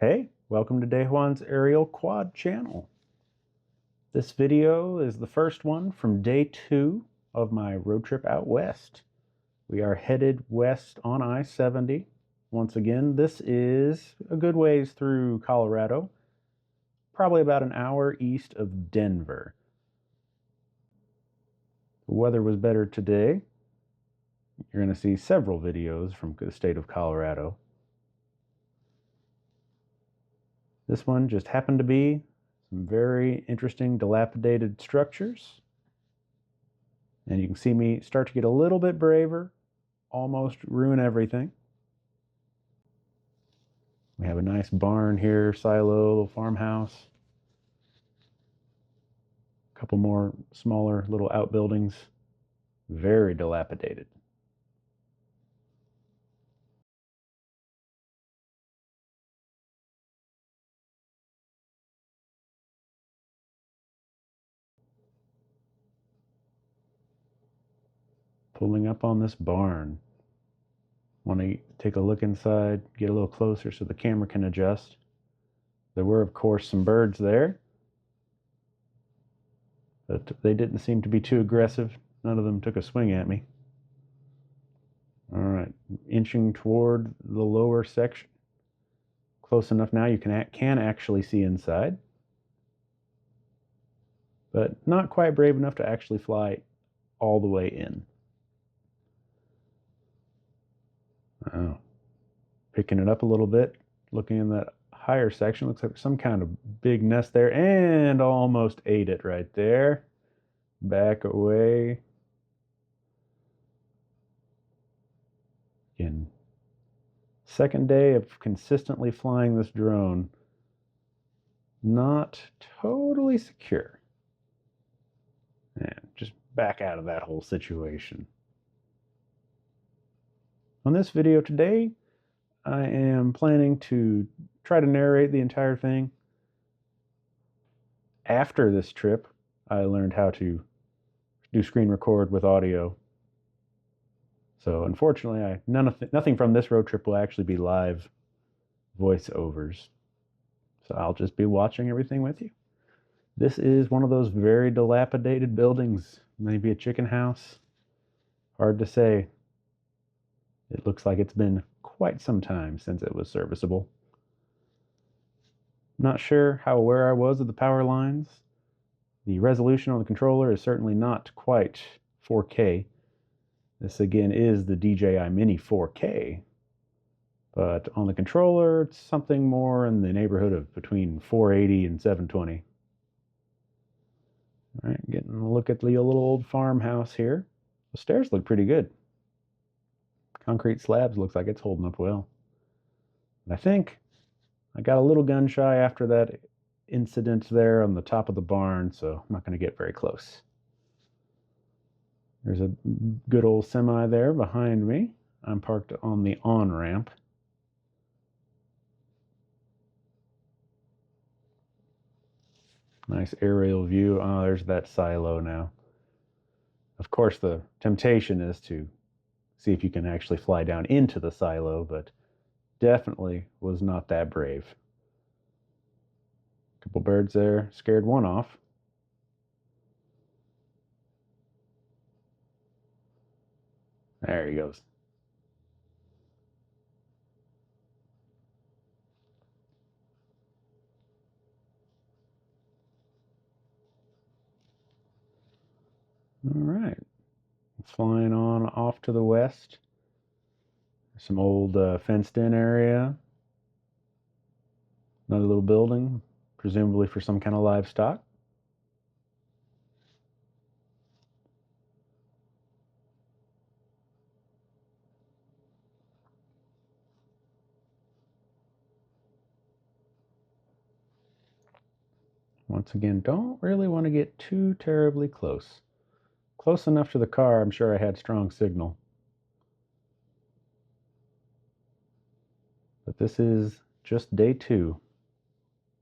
Hey, welcome to Daehwan's Aerial Quad channel. This video is the first one from day 2 of my road trip out west. We are headed west on I-70. Once again, this is a good ways through Colorado, probably about an hour east of Denver. The weather was better today. You're going to see several videos from the state of Colorado. This one just happened to be some very interesting dilapidated structures. And you can see me start to get a little bit braver, almost ruin everything. We have a nice barn here, silo, little farmhouse. A couple more smaller little outbuildings. Very dilapidated. Pulling up on this barn. Want to take a look inside, get a little closer so the camera can adjust. There were, of course, some birds there, but they didn't seem to be too aggressive. None of them took a swing at me. All right, inching toward the lower section. Close enough now you can actually see inside, but not quite brave enough to actually fly all the way in. Oh, picking it up a little bit, looking in that higher section, looks like some kind of big nest there, and almost ate it right there. Back away. Again, second day of consistently flying this drone. Not totally secure. And just back out of that whole situation. On this video today, I am planning to try to narrate the entire thing. After this trip, I learned how to do screen record with audio. So unfortunately, nothing from this road trip will actually be live voiceovers. So I'll just be watching everything with you. This is one of those very dilapidated buildings, maybe a chicken house. Hard to say. It looks like it's been quite some time since it was serviceable. Not sure how aware I was of the power lines. The resolution on the controller is certainly not quite 4K. This again is the DJI Mini 4K. But on the controller, it's something more in the neighborhood of between 480 and 720. All right, getting a look at the little old farmhouse here. The stairs look pretty good. Concrete slabs looks like it's holding up well. And I think I got a little gun shy after that incident there on the top of the barn, so I'm not going to get very close. There's a good old semi there behind me. I'm parked on the on-ramp. Nice aerial view. Oh, there's that silo now. Of course, the temptation is to see if you can actually fly down into the silo, but definitely was not that brave. Couple birds there, scared one off. There he goes. All right, flying on off to the west. Some old fenced-in area. Another little building, presumably for some kind of livestock. Once again, don't really want to get too terribly close. Close enough to the car, I'm sure I had strong signal. But this is just day 2.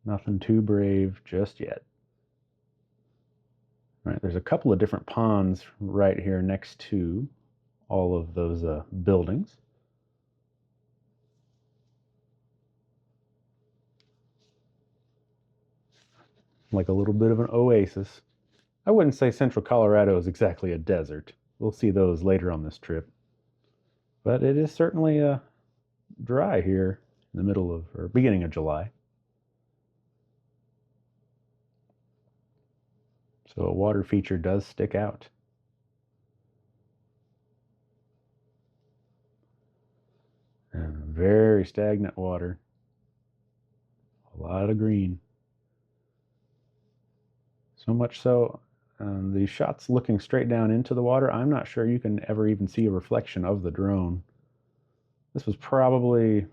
Nothing too brave just yet. All right, there's a couple of different ponds right here next to all of those buildings. like a little bit of an oasis. I wouldn't say Central Colorado is exactly a desert. We'll see those later on this trip. But it is certainly dry here in the middle of, or beginning of July. So a water feature does stick out. And very stagnant water. A lot of green. So much so, the shot's looking straight down into the water. I'm not sure you can ever even see a reflection of the drone. This was probably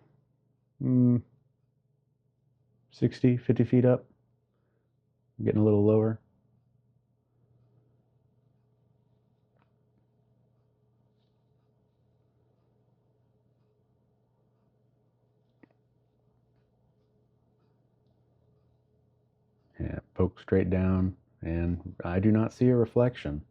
60, 50 feet up. Getting a little lower. Yeah, poke straight down, and I do not see a reflection.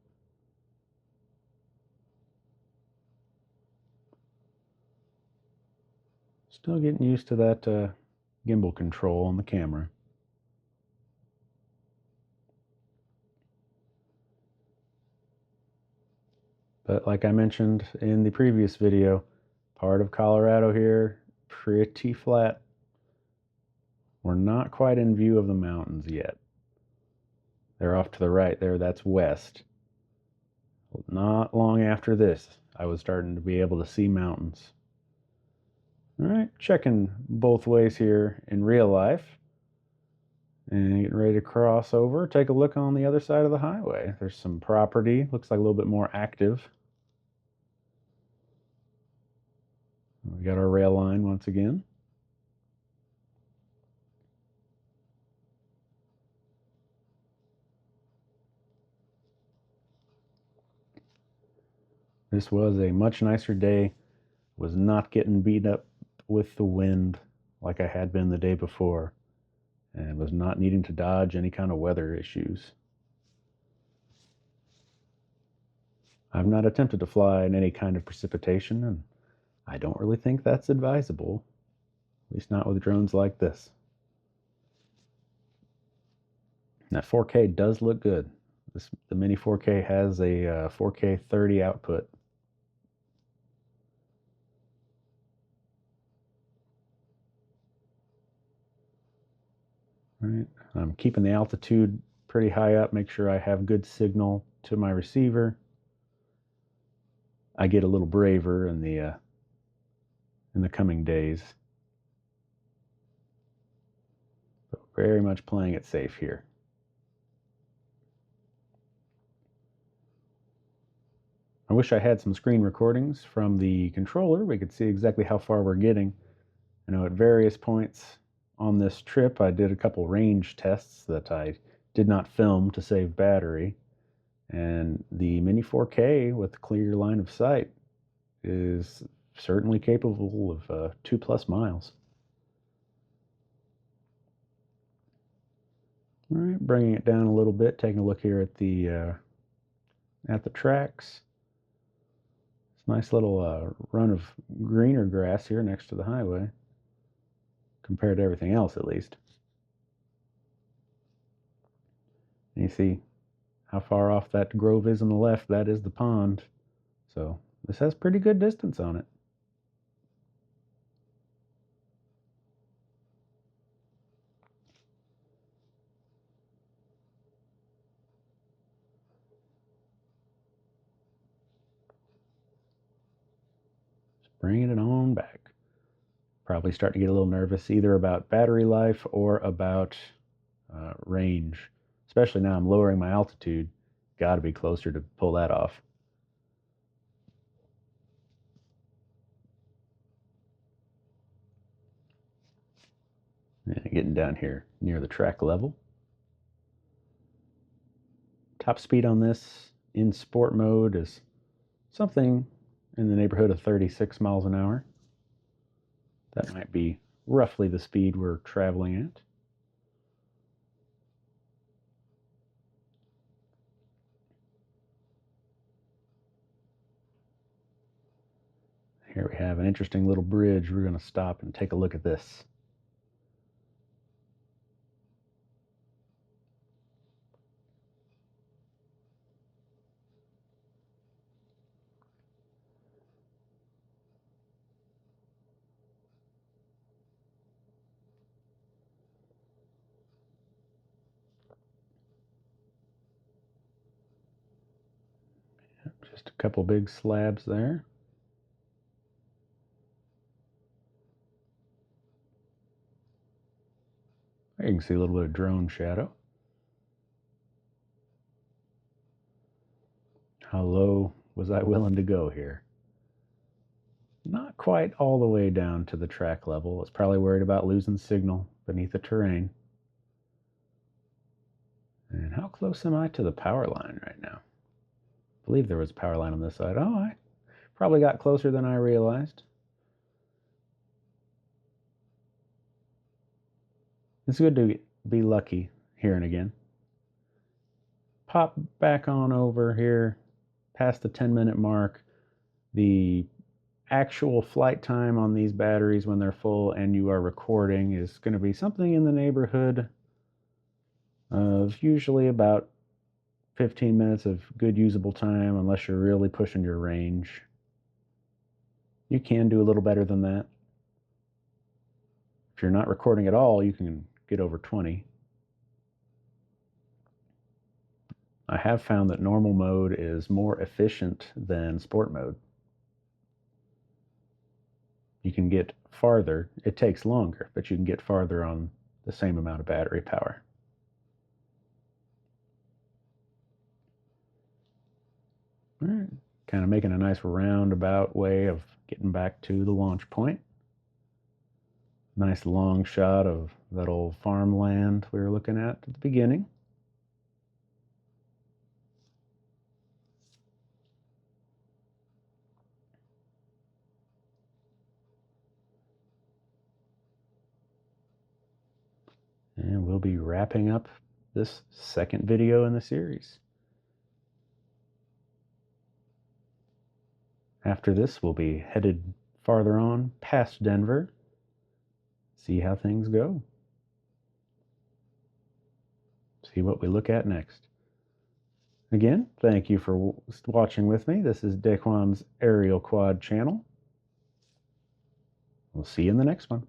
Still getting used to that gimbal control on the camera. But like I mentioned in the previous video, part of Colorado here, pretty flat. We're not quite in view of the mountains yet. They're off to the right there, that's west. Not long after this, I was starting to be able to see mountains. All right, checking both ways here in real life. And getting ready to cross over, take a look on the other side of the highway. There's some property, looks like a little bit more active. We got our rail line once again. This was a much nicer day. Was not getting beat up with the wind like I had been the day before, and was not needing to dodge any kind of weather issues. I've not attempted to fly in any kind of precipitation, and I don't really think that's advisable, at least not with drones like this. And that 4K does look good. The Mini 4K has a 4K 30 output. Right. I'm keeping the altitude pretty high up, make sure I have good signal to my receiver. I get a little braver in the coming days. But very much playing it safe here. I wish I had some screen recordings from the controller. We could see exactly how far we're getting. I know at various points on this trip, I did a couple range tests that I did not film to save battery. And the Mini 4K with clear line of sight is certainly capable of 2+ miles. All right, bringing it down a little bit, taking a look here at the tracks. It's a nice little run of greener grass here next to the highway, compared to everything else at least. And you see how far off that grove is on the left. That is the pond. So this has pretty good distance on it. Just bringing it on back. Probably start to get a little nervous either about battery life or about range. Especially now I'm lowering my altitude. Got to be closer to pull that off. And getting down here near the track level. Top speed on this in sport mode is something in the neighborhood of 36 miles an hour. That might be roughly the speed we're traveling at. Here we have an interesting little bridge. We're going to stop and take a look at this. Just a couple big slabs there. You can see a little bit of drone shadow. How low was I willing to go here? Not quite all the way down to the track level. I was probably worried about losing signal beneath the terrain. And how close am I to the power line right now? I believe there was a power line on this side. Oh, I probably got closer than I realized. It's good to be lucky here and again. Pop back on over here past the 10-minute mark. The actual flight time on these batteries when they're full and you are recording is going to be something in the neighborhood of usually about 15 minutes of good usable time, unless you're really pushing your range. You can do a little better than that. If you're not recording at all, you can get over 20. I have found that normal mode is more efficient than sport mode. You can get farther. It takes longer, but you can get farther on the same amount of battery power. All right, kind of making a nice roundabout way of getting back to the launch point. Nice long shot of that old farmland we were looking at the beginning. And we'll be wrapping up this second video in the series. After this, we'll be headed farther on past Denver, see how things go, see what we look at next. Again, thank you for watching with me. This is Daquan's Aerial Quad channel. We'll see you in the next one.